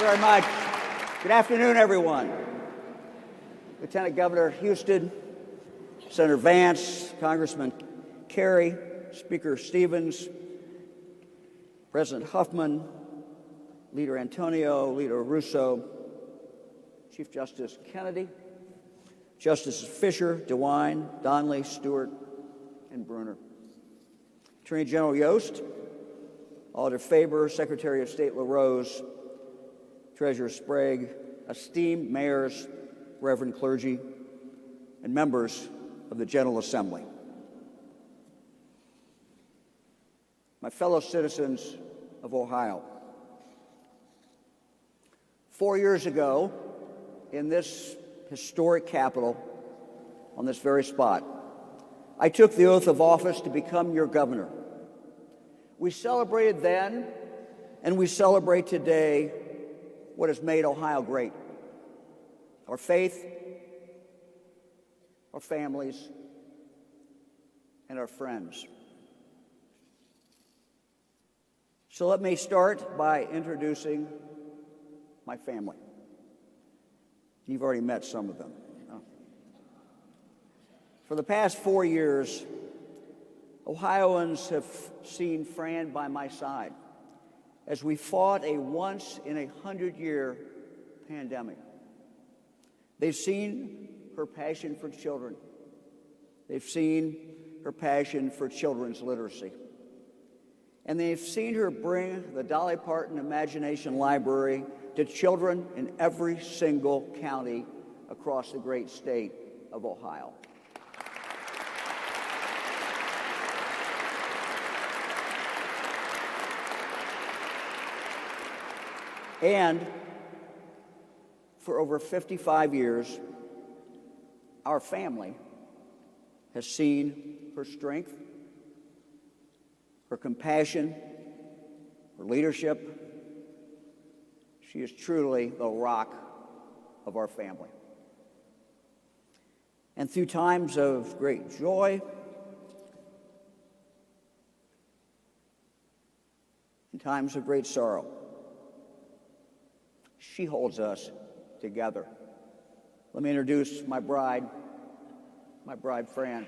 very much. Good afternoon, everyone. Lieutenant Governor Houston, Senator Vance, Congressman Kerry, Speaker Stevens, President Huffman, Leader Antonio, Leader Russo, Chief Justice Kennedy, Justices Fisher, DeWine, Donnelly, Stewart, and Bruner, Attorney General Yost, Auditor Faber, Secretary of State LaRose, Treasurer Sprague, esteemed mayors, reverend clergy, and members of the General Assembly. My fellow citizens of Ohio, 4 years ago, in this historic capital, on this very spot, I took the oath of office to become your governor. We celebrated then, and we celebrate today, what has made Ohio great: our faith, our families, and our friends. So let me start by introducing my family. You've already met some of them. For the past 4 years, Ohioans have seen Fran by my side as we fought a once-in-a-100-year pandemic. They've seen her passion for children. They've seen her passion for children's literacy. And they've seen her bring the Dolly Parton Imagination Library to children in every single county across the great state of Ohio. And for over 55 years, our family has seen her strength, her compassion, her leadership. She is truly the rock of our family. And through times of great joy and times of great sorrow, she holds us together. Let me introduce my bride, Fran.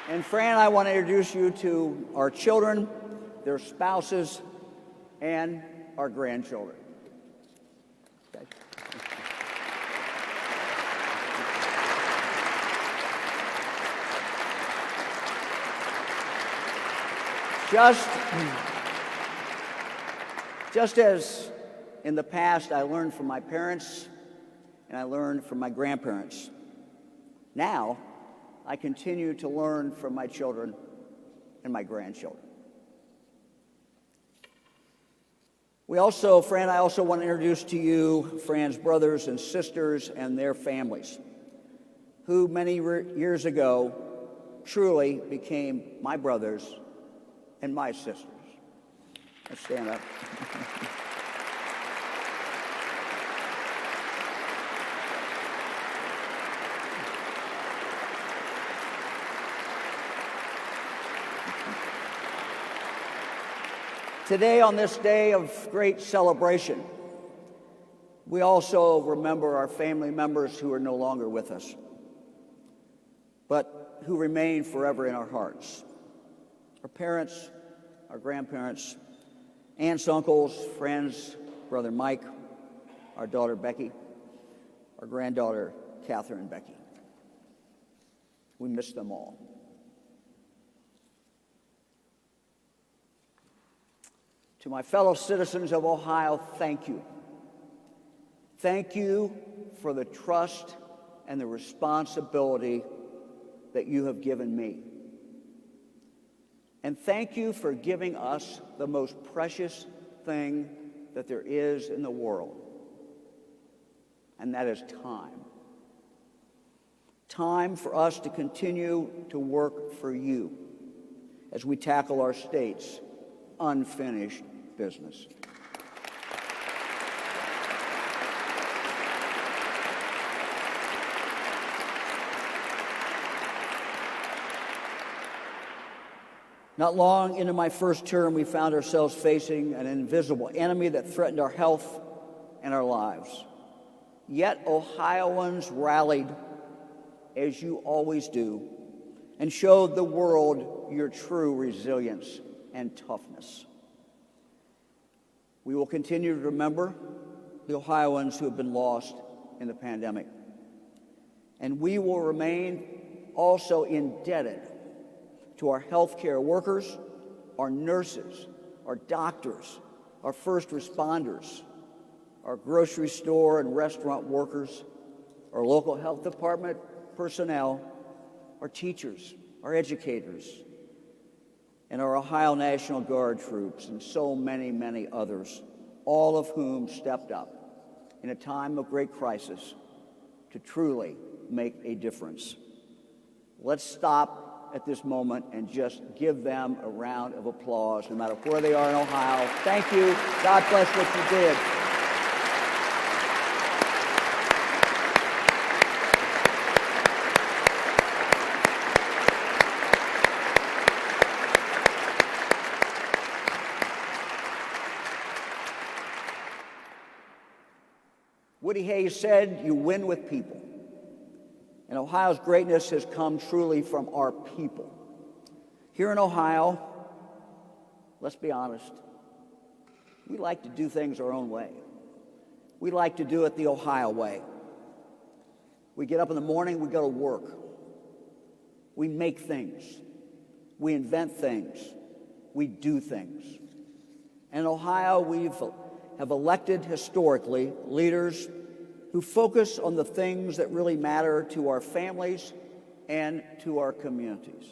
And Fran, I want to introduce you to our children, their spouses, and our grandchildren. Okay. Just as in the past I learned from my parents and I learned from my grandparents, now I continue to learn from my children and my grandchildren. Fran, I also want to introduce to you Fran's brothers and sisters and their families, who many years ago truly became my brothers and my sisters. Let's stand up. Today, on this day of great celebration, we also remember our family members who are no longer with us, but who remain forever in our hearts. Our parents, our grandparents, aunts, uncles, friends, brother Mike, our daughter Becky, our granddaughter Catherine and Becky. We miss them all. To my fellow citizens of Ohio, thank you. Thank you for the trust and the responsibility that you have given me. And thank you for giving us the most precious thing that there is in the world, and that is time. Time for us to continue to work for you as we tackle our state's unfinished business. Not long into my first term, we found ourselves facing an invisible enemy that threatened our health and our lives. Yet Ohioans rallied, as you always do, and showed the world your true resilience and toughness. We will continue to remember the Ohioans who have been lost in the pandemic. And we will remain also indebted to our healthcare workers, our nurses, our doctors, our first responders, our grocery store and restaurant workers, our local health department personnel, our teachers, our educators, and our Ohio National Guard troops, and so many, many others, all of whom stepped up in a time of great crisis to truly make a difference. Let's stop at this moment and just give them a round of applause, no matter where they are in Ohio. Thank you. God bless what you did. Woody Hayes said, "You win with people." And Ohio's greatness has come truly from our people. Here in Ohio, let's be honest, we like to do things our own way. We like to do it the Ohio way. We get up in the morning, we go to work. We make things. We invent things. We do things. And in Ohio, we have elected historically leaders who focus on the things that really matter to our families and to our communities.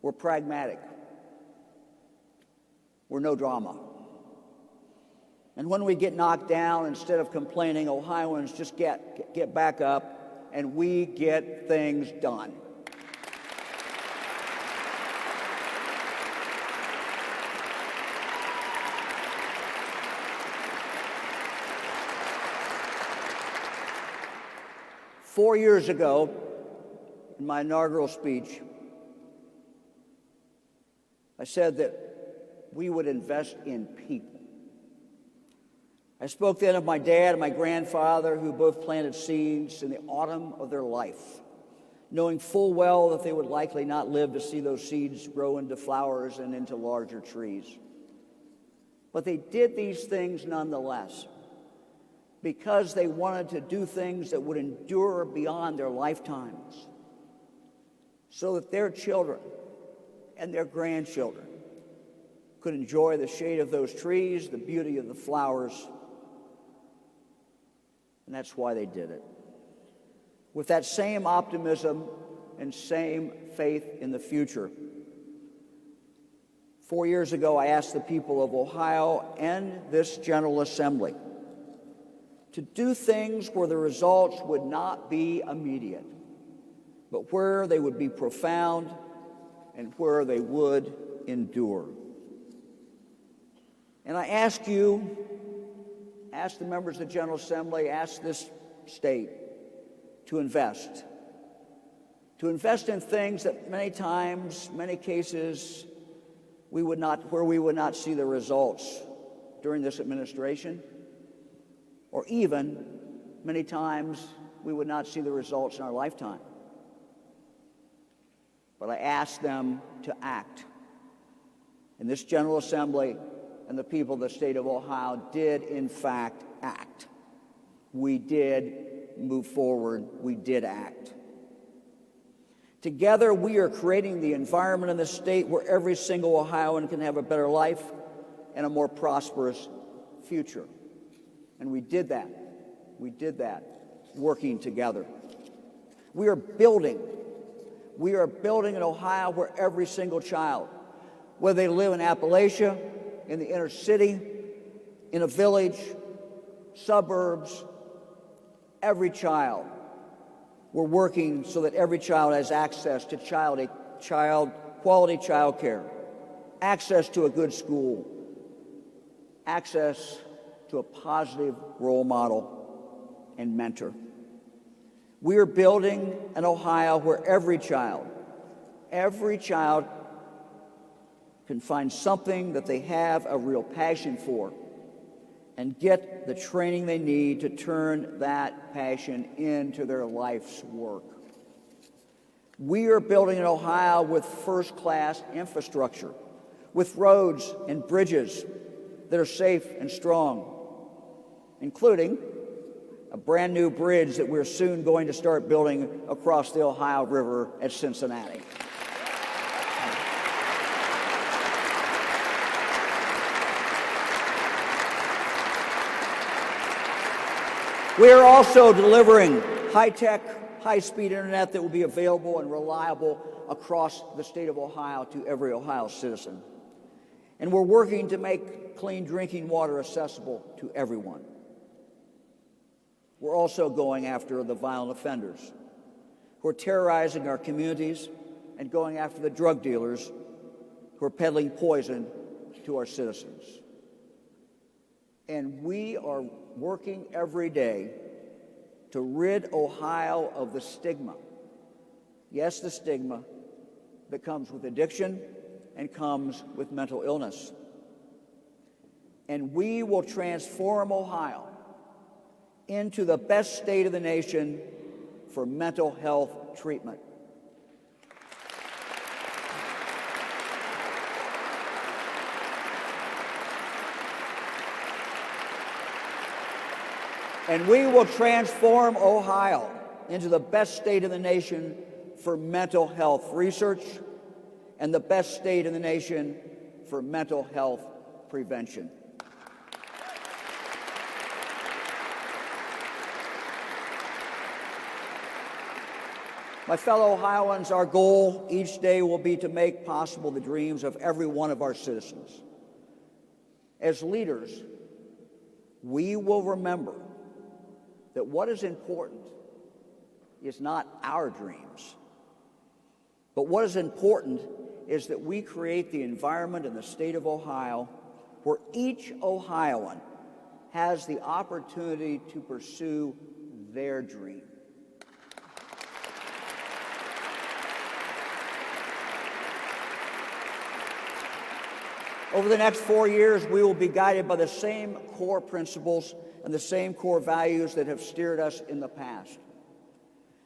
We're pragmatic. We're no drama. And when we get knocked down, instead of complaining, Ohioans just get back up and we get things done. Four years ago, in my inaugural speech, I said that we would invest in people. I spoke then of my dad and my grandfather, who both planted seeds in the autumn of their life, knowing full well that they would likely not live to see those seeds grow into flowers and into larger trees. But they did these things nonetheless, because they wanted to do things that would endure beyond their lifetimes, so that their children and their grandchildren could enjoy the shade of those trees, the beauty of the flowers, and that's why they did it. With that same optimism and same faith in the future, 4 years ago, I asked the people of Ohio and this General Assembly to do things where the results would not be immediate, but where they would be profound and where they would endure. And I ask you, ask the members of the General Assembly, ask this state to invest in things that many times, many cases, where we would not see the results during this administration, or even many times we would not see the results in our lifetime. But I asked them to act. And this General Assembly and the people of the state of Ohio did, in fact, act. We did move forward. We did act. Together, we are creating the environment in the state where every single Ohioan can have a better life and a more prosperous future. And we did that. We did that working together. We are building an Ohio where every single child, whether they live in Appalachia, in the inner city, in a village, suburbs, every child. We're working so that every child has access to quality child care, access to a good school, access to a positive role model and mentor. We are building an Ohio where every child can find something that they have a real passion for and get the training they need to turn that passion into their life's work. We are building an Ohio with first-class infrastructure, with roads and bridges that are safe and strong, including a brand new bridge that we're soon going to start building across the Ohio River at Cincinnati. We are also delivering high-tech, high-speed internet that will be available and reliable across the state of Ohio to every Ohio citizen. And we're working to make clean drinking water accessible to everyone. We're also going after the violent offenders who are terrorizing our communities and going after the drug dealers who are peddling poison to our citizens. And we are working every day to rid Ohio of the stigma. Yes, the stigma that comes with addiction and comes with mental illness. And we will transform Ohio into the best state of the nation for mental health treatment. And we will transform Ohio into the best state in the nation for mental health research and the best state in the nation for mental health prevention. My fellow Ohioans, our goal each day will be to make possible the dreams of every one of our citizens. As leaders, we will remember that what is important is not our dreams, but what is important is that we create the environment in the state of Ohio where each Ohioan has the opportunity to pursue their dream. Over the next 4 years, we will be guided by the same core principles and the same core values that have steered us in the past.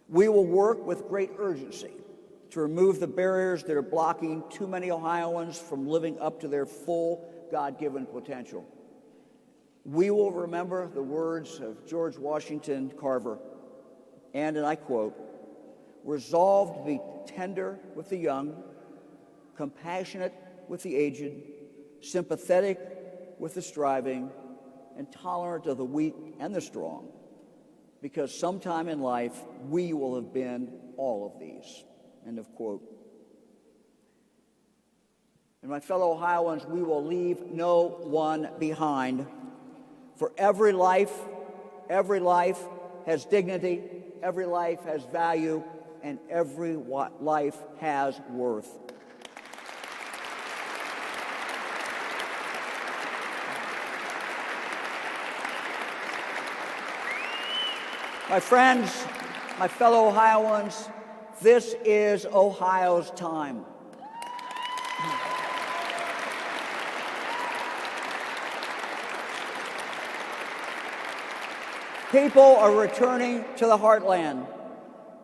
We will work with great urgency to remove the barriers that are blocking too many Ohioans from living up to their full God-given potential. We will remember the words of George Washington Carver, and I quote, "Resolved to be tender with the young, compassionate with the aged, sympathetic with the striving, and tolerant of the weak and the strong, because sometime in life we will have been all of these." End of quote. And my fellow Ohioans, we will leave no one behind. For every life has dignity, every life has value, and every life has worth. My friends, my fellow Ohioans, this is Ohio's time. People are returning to the heartland,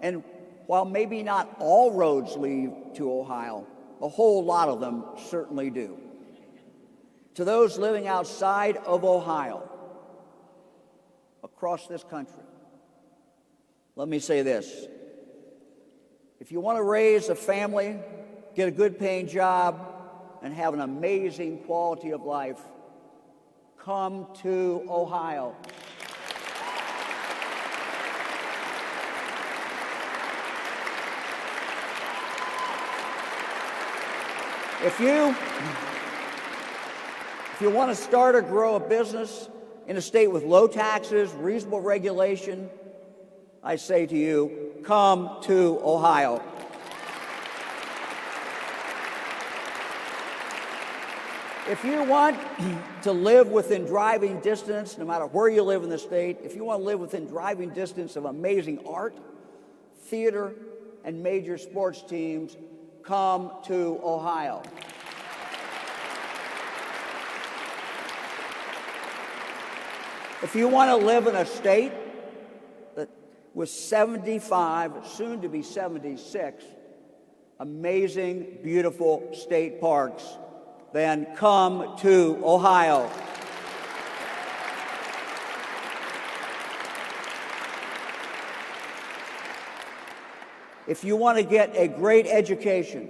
and while maybe not all roads lead to Ohio, a whole lot of them certainly do. To those living outside of Ohio, across this country, let me say this. If you want to raise a family, get a good paying job, and have an amazing quality of life, come to Ohio. If you want to start or grow a business in a state with low taxes, reasonable regulation, I say to you, come to Ohio. If you want to live within driving distance, no matter where you live in the state, if you want to live within driving distance of amazing art, theater, and major sports teams, come to Ohio. If you want to live in a state that with 75, soon to be 76, amazing, beautiful state parks, then come to Ohio. If you want to get a great education,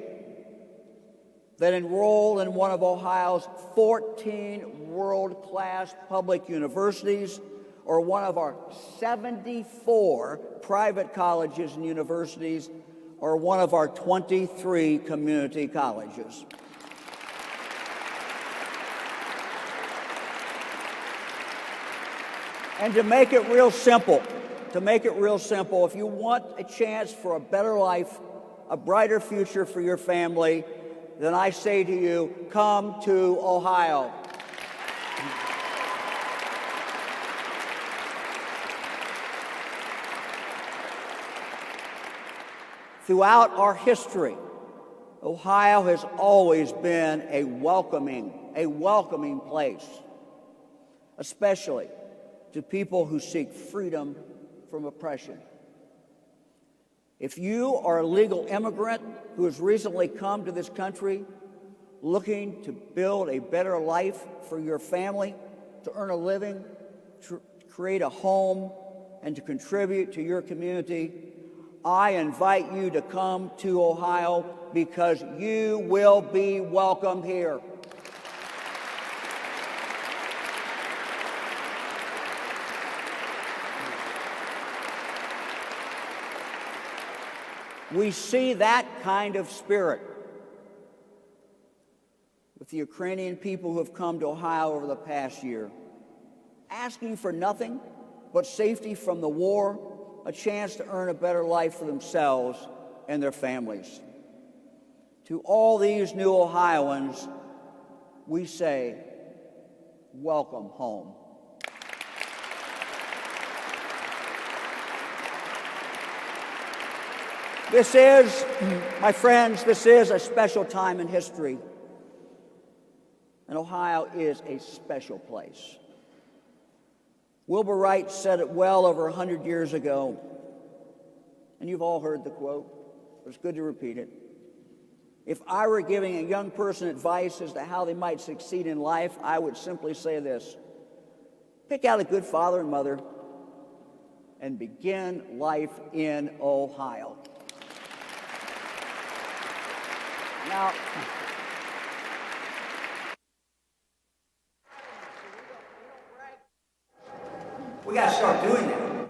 then enroll in one of Ohio's 14 world-class public universities or one of our 74 private colleges and universities or one of our 23 community colleges. And to make it real simple, if you want a chance for a better life, a brighter future for your family, then I say to you, come to Ohio. Throughout our history, Ohio has always been a welcoming place, especially to people who seek freedom from oppression. If you are a legal immigrant who has recently come to this country looking to build a better life for your family, to earn a living, to create a home, and to contribute to your community, I invite you to come to Ohio because you will be welcome here. We see that kind of spirit with the Ukrainian people who have come to Ohio over the past year, asking for nothing but safety from the war, a chance to earn a better life for themselves and their families. To all these new Ohioans, we say, welcome home. This is, my friends, this is a special time in history. And Ohio is a special place. Wilbur Wright said it well over 100 years ago, and you've all heard the quote, but it's good to repeat it. If I were giving a young person advice as to how they might succeed in life, I would simply say this: pick out a good father and mother and begin life in Ohio. Now, we got to start doing that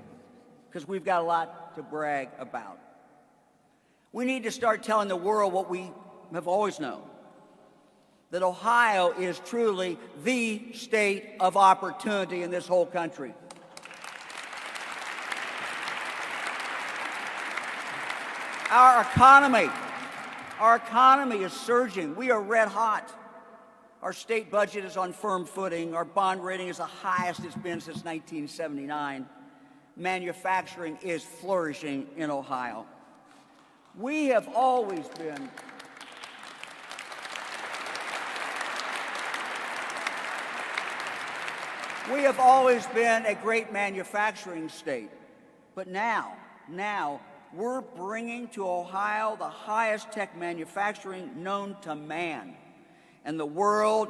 because we've got a lot to brag about. We need to start telling the world what we have always known, that Ohio is truly the state of opportunity in this whole country. Our economy is surging. We are red hot. Our state budget is on firm footing. Our bond rating is the highest it's been since 1979. Manufacturing is flourishing in Ohio. We have always been a great manufacturing state. But now, we're bringing to Ohio the highest tech manufacturing known to man, and the world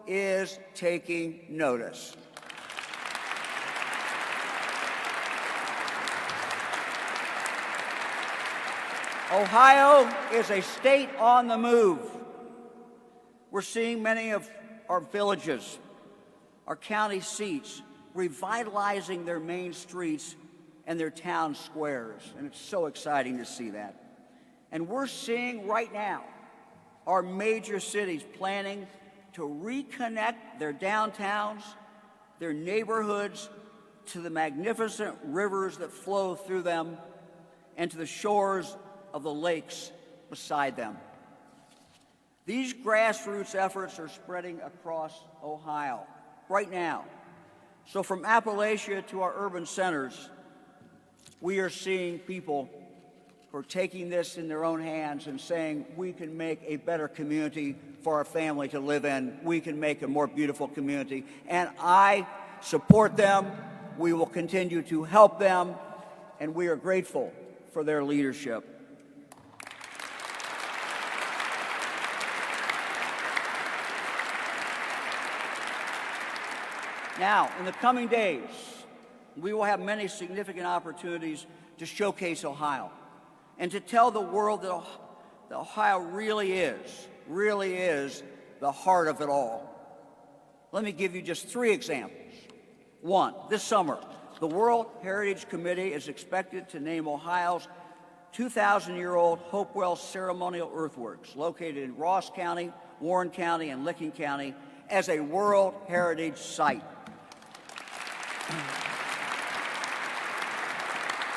is taking notice. Ohio is a state on the move. We're seeing many of our villages, our county seats, revitalizing their main streets and their town squares, and it's so exciting to see that. And we're seeing right now our major cities planning to reconnect their downtowns, their neighborhoods, to the magnificent rivers that flow through them, and to the shores of the lakes beside them. These grassroots efforts are spreading across Ohio right now. So from Appalachia to our urban centers, we are seeing people who are taking this in their own hands and saying, we can make a better community for our family to live in. We can make a more beautiful community. And I support them. We will continue to help them. And we are grateful for their leadership. Now, in the coming days, we will have many significant opportunities to showcase Ohio and to tell the world that Ohio really is the heart of it all. Let me give you just 3 examples. 1, this summer, the World Heritage Committee is expected to name Ohio's 2,000-year-old Hopewell Ceremonial Earthworks, located in Ross County, Warren County, and Licking County, as a World Heritage Site.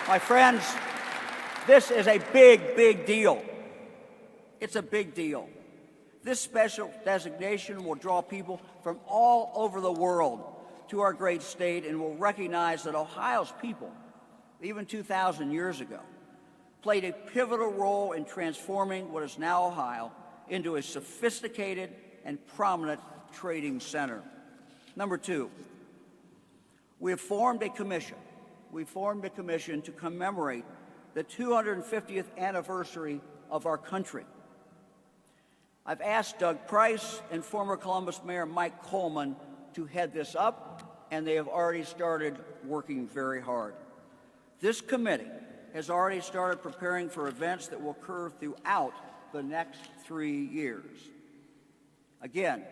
My friends, this is a big, big deal. It's a big deal. This special designation will draw people from all over the world to our great state and will recognize that Ohio's people, even 2,000 years ago, played a pivotal role in transforming what is now Ohio into a sophisticated and prominent trading center. Number 2, we have formed a commission. We formed a commission to commemorate the 250th anniversary of our country. I've asked Doug Price and former Columbus Mayor Mike Coleman to head this up, and they have already started working very hard. This committee has already started preparing for events that will occur throughout the next 3 years. Again,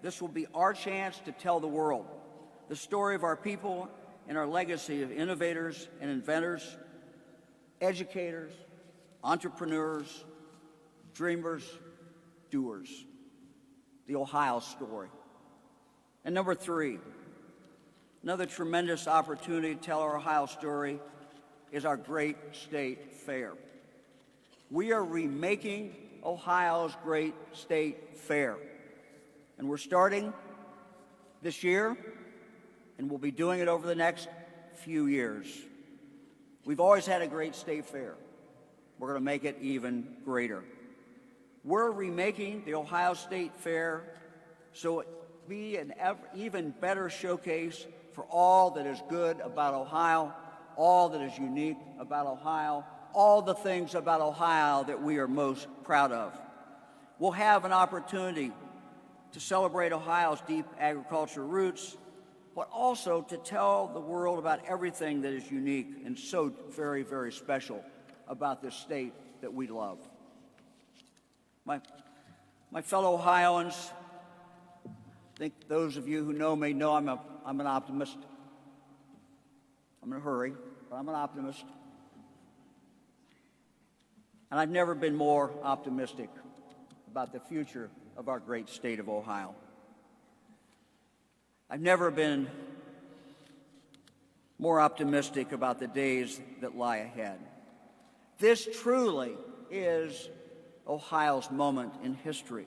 this will be our chance to tell the world the story of our people and our legacy of innovators and inventors, educators, entrepreneurs, dreamers, doers, the Ohio story. And number 3, another tremendous opportunity to tell our Ohio story is our great state fair. We are remaking Ohio's great state fair. And we're starting this year, and we'll be doing it over the next few years. We've always had a great state fair. We're going to make it even greater. We're remaking the Ohio State Fair so it be an even better showcase for all that is good about Ohio, all that is unique about Ohio, all the things about Ohio that we are most proud of. We'll have an opportunity to celebrate Ohio's deep agricultural roots, but also to tell the world about everything that is unique and so very, very special about this state that we love. My fellow Ohioans, I think those of you who know me know I'm an optimist. I'm in a hurry, but I'm an optimist. And I've never been more optimistic about the future of our great state of Ohio. I've never been more optimistic about the days that lie ahead. This truly is Ohio's moment in history.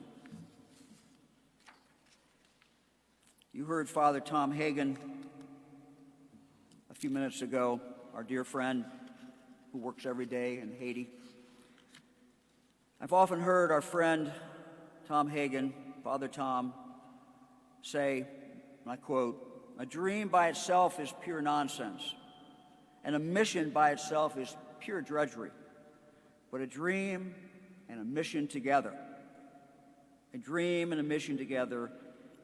You heard Father Tom Hagen a few minutes ago, our dear friend who works every day in Haiti. I've often heard our friend Tom Hagen, Father Tom, say, and I quote, "A dream by itself is pure nonsense, and a mission by itself is pure drudgery. But a dream and a mission together, a dream and a mission together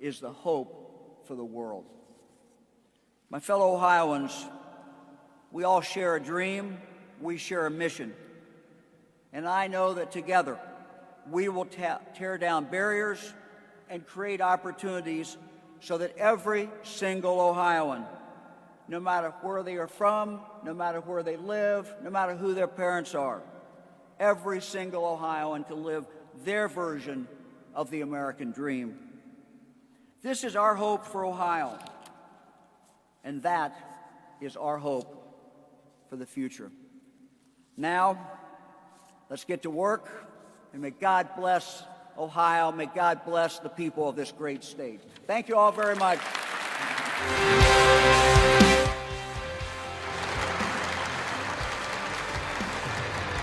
is the hope for the world." My fellow Ohioans, we all share a dream, we share a mission. And I know that together we will tear down barriers and create opportunities so that every single Ohioan, no matter where they are from, no matter where they live, no matter who their parents are, every single Ohioan can live their version of the American dream. This is our hope for Ohio, and that is our hope for the future. Now, let's get to work, and may God bless Ohio. May God bless the people of this great state. Thank you all very much.